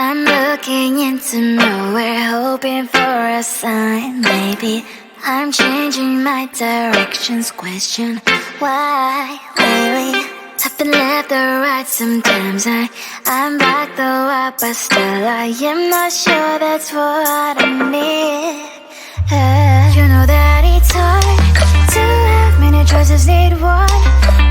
I'm looking into nowhere, hoping for a sign. Maybe I'm changing my directions. Question why lately I've been left or right. Sometimes I'm back though up, but still I am not sure that's what I need. You know that it's hard to have many choices, need one.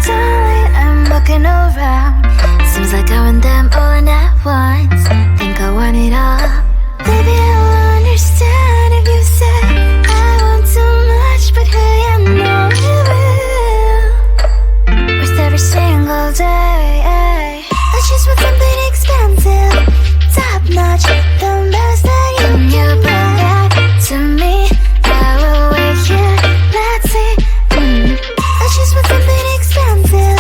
Darling, I'm looking around. Seems like I want them all in at once. Think I want it all. Baby, I'll understand if you say I want too much, but hey, I know it will. Worth every single day. I just want something expensive, top notch, the best that you can bring back to me. I will wait here, let's see. I just want something expensive,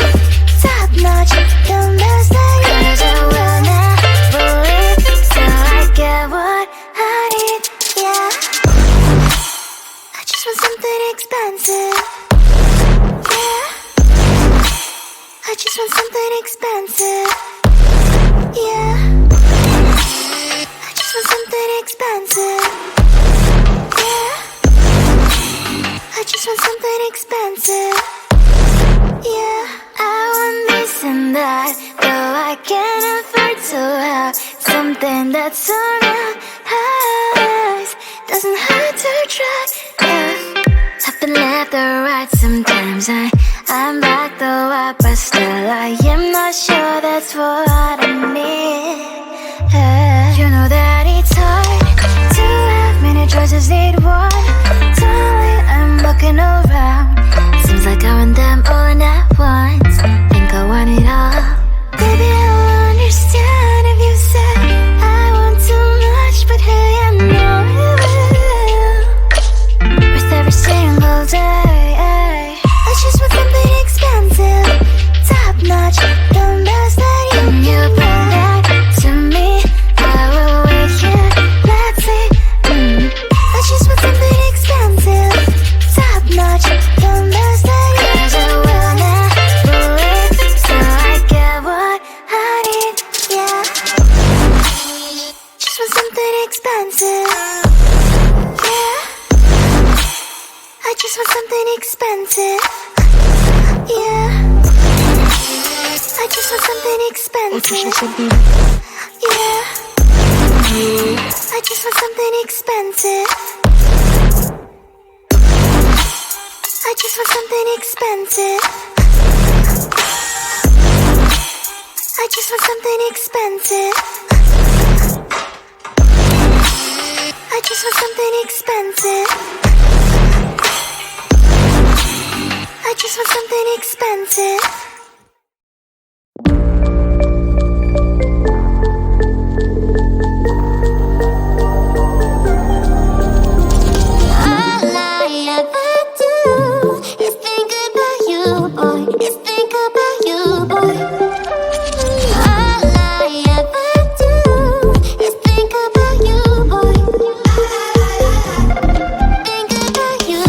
top notch, the best that you can. 'Cause I will never leave till I get what I need, yeah. I just want something expensive, yeah. I just want something expensive, yeah. I just want something expensive, yeah. I just want something expensive, yeah. I want this and that, though I can't afford to have something that's so nice. Doesn't hurt to try, yeah. I've been left or right. Sometimes I'm back though up, but still I am not sure that's what I need. You know that it's hard to have many choices, need one. Darling, I'm looking around. Seems like I want them all in at once. Think I want it all. Baby, I'll understand if you say I want too much, but hey, I know it will. Worth every single day. I just want something expensive, top notch, the best that you can bring back to me. I will wait here, let's see. I just want something expensive, top notch, the best that you can. 'Cause I will never leave till I get what I need, yeah. Just want something expensive, yeah. I just want something expensive, yeah. I just want something expensive, yeah. I just want something expensive. I just want something expensive. I just want something expensive. I just want something expensive. I just want something expensive. All I ever do is think about you, boy. Is think about you, boy. All I ever do is think about you, boy. Think about you.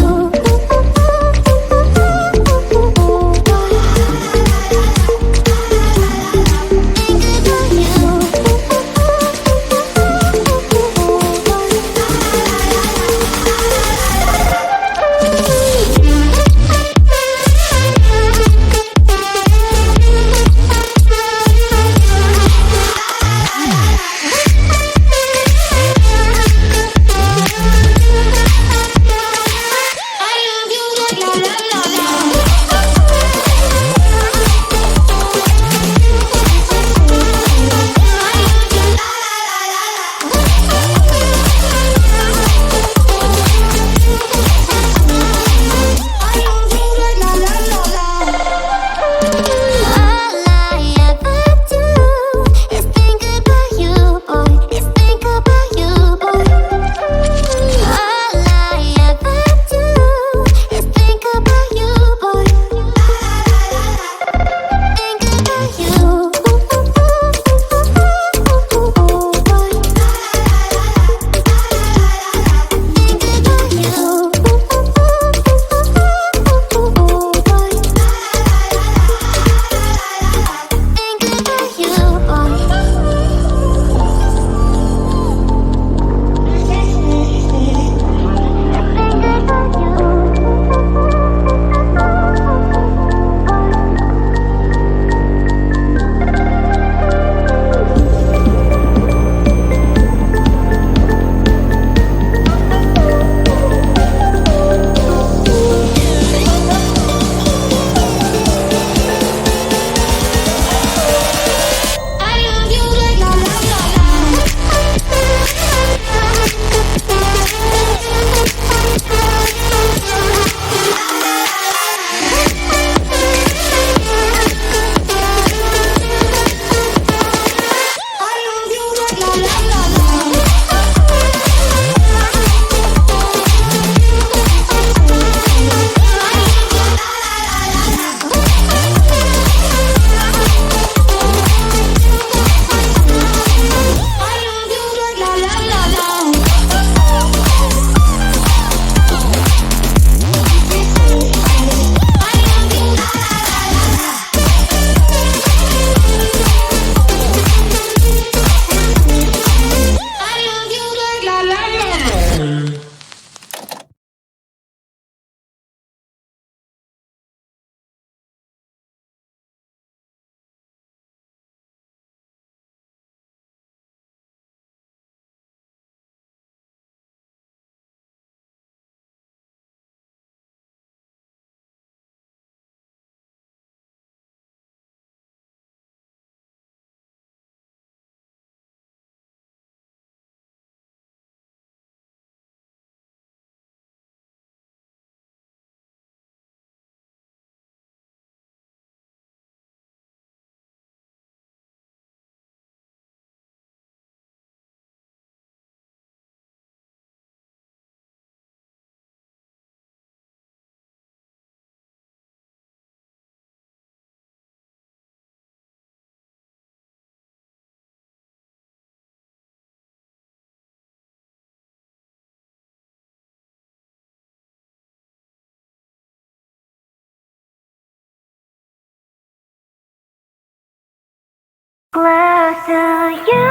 Close to you,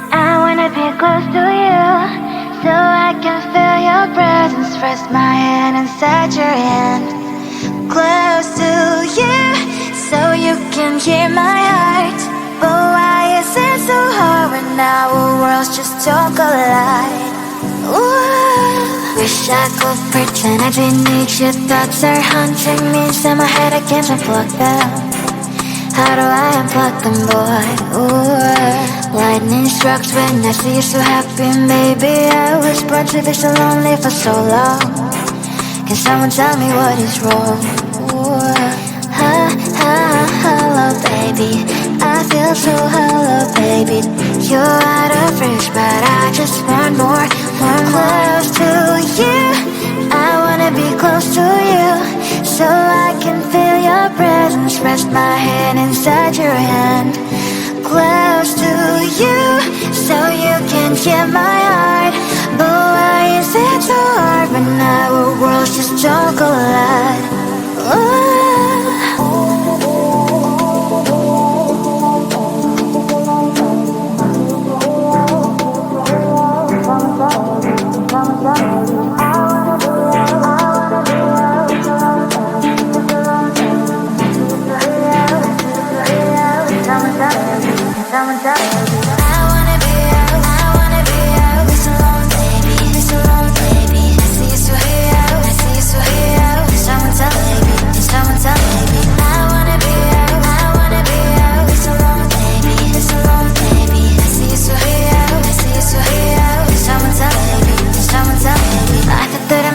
I wanna be close to you, so I can feel your presence, rest my hand inside your hand. Close to you, so you can hear my heart. But why is it so hard when our worlds just don't collide? Ooh, wish I could pretend I didn't need you. Thoughts are haunting me, in my head I can't unplug them. How do I unplug them, boy? Ooh, lightning strikes when I see you so happy. Maybe I was born to be so lonely for so long. Can someone tell me what is wrong? Ooh, hello, baby. I feel so hello, baby. You're out of reach, but I just want more. Close to you, I wanna be close to you, so I can feel your presence, rest my hand inside your hand. Close to you, so you can hear my heart. But why is it so hard when our worlds just don't collide? Ooh.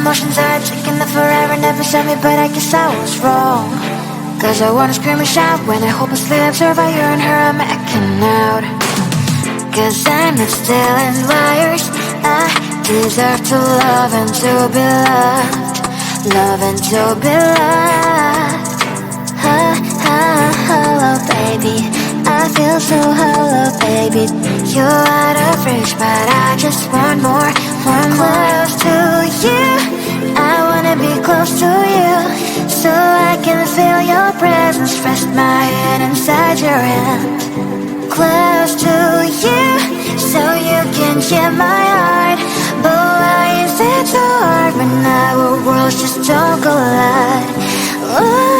Emotions are taking the forever, never said me, but I guess I was wrong. Cause I wanna scream and shout when I hopelessly observe how you and her are making out. Cause I'm not stealing wires, I deserve to love and to be loved. Love and to be loved. Hello, baby. I feel so hello, baby. You're out of reach, but I just want more. Close to you, I wanna be close to you, so I can feel your presence, rest my hand inside your hand. Close to you, so you can hear my heart. But why is it so hard when our worlds just don't collide? Ooh.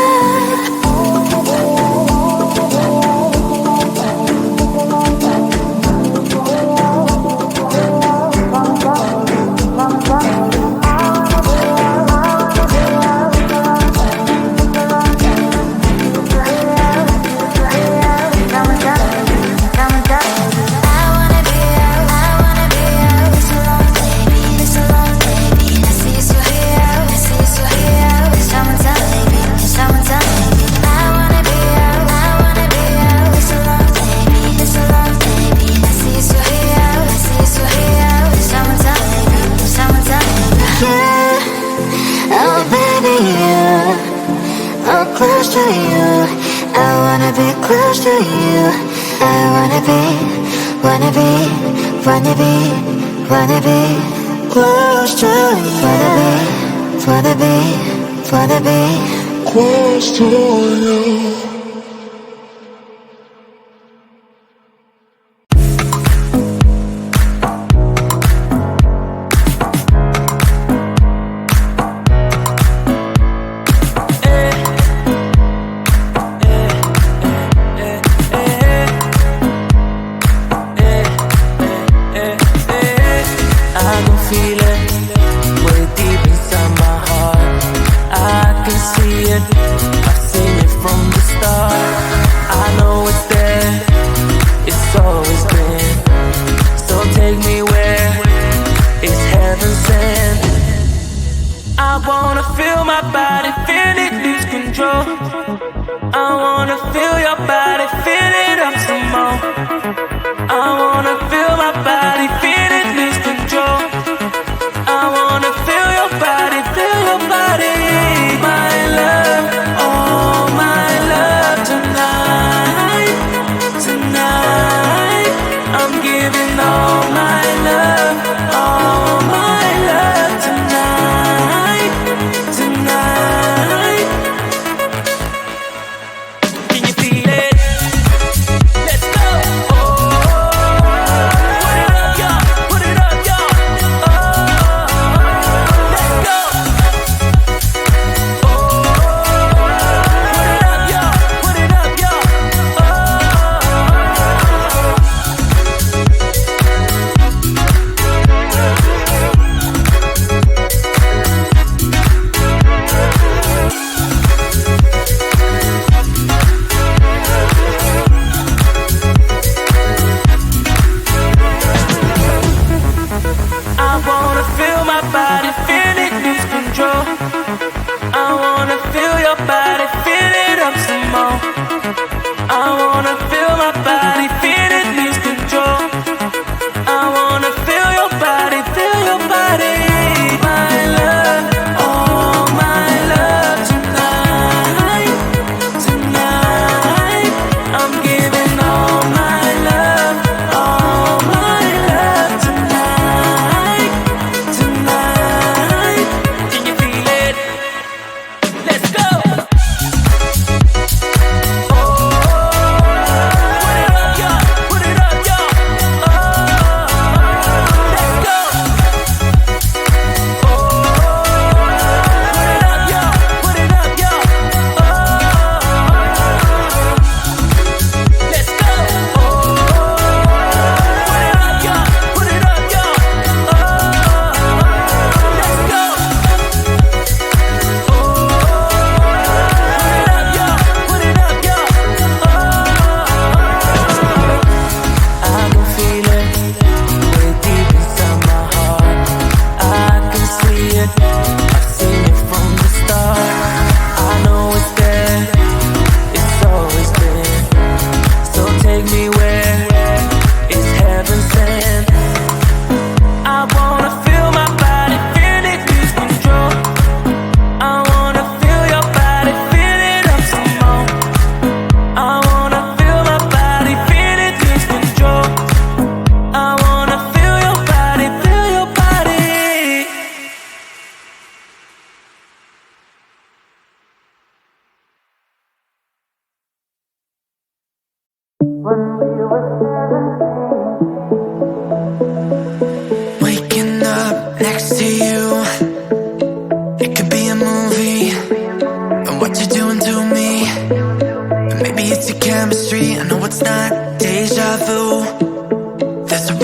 Close to you, I wanna be close to you. I wanna be close to you. Wanna be close to you. Can you feel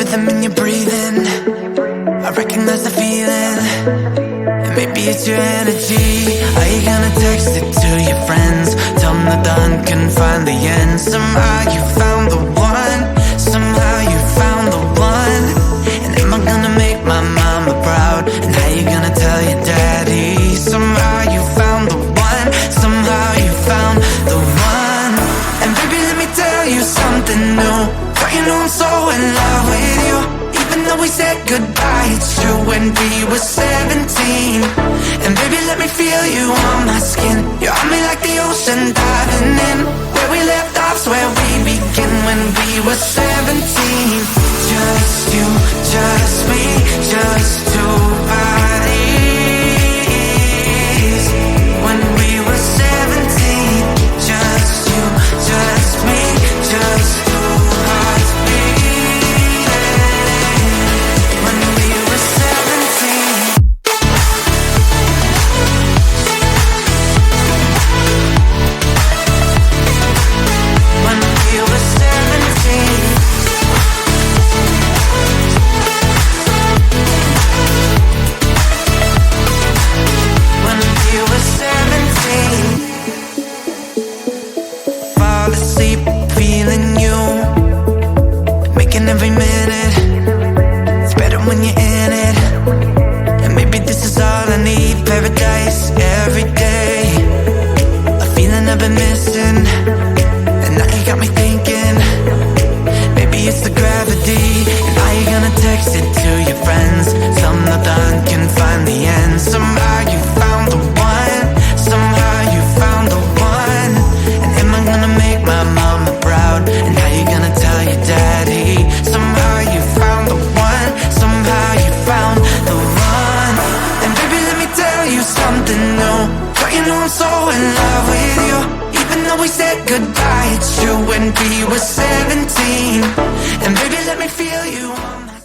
rhythm in your breathing, I recognize the feeling. And maybe it's your energy. Are you gonna text it to your friends? Tell them the dawn can find the end. Somehow you found the one. Somehow you found the one. And am I gonna make my mama proud? And how you gonna tell your daddy? Somehow you found the one. Somehow you found the one. And baby, let me tell you something new. Girl, you know I'm so in love with you. Even though we said goodbye, it's true when we were 17. And baby, let me feel you on my skin. You're on me like the ocean diving in. Where we left off's where we begin when we were 17. Just you, just me, just two bodies. When we were 17. Just you, just me, just two hearts beating. When we were 17. When we were 17. When we were 17. Fall asleep feeling you, making every minute. It's better when you're in it. And maybe this is all I need. Paradise every day. A feeling I've been missing. And now you got me thinking. Maybe it's the gravity. And are you gonna text it to your friends? Some the dawn can find the end. Somehow you found the one. Somehow you found the one. And am I gonna make my mama proud? And how you gonna tell your daddy? Somehow you found the one. Somehow you found the one. And baby, let me tell you something new. Girl, you know I'm so in love with you. Even though we said goodbye, it's true when we were 17. And baby, let me feel you on my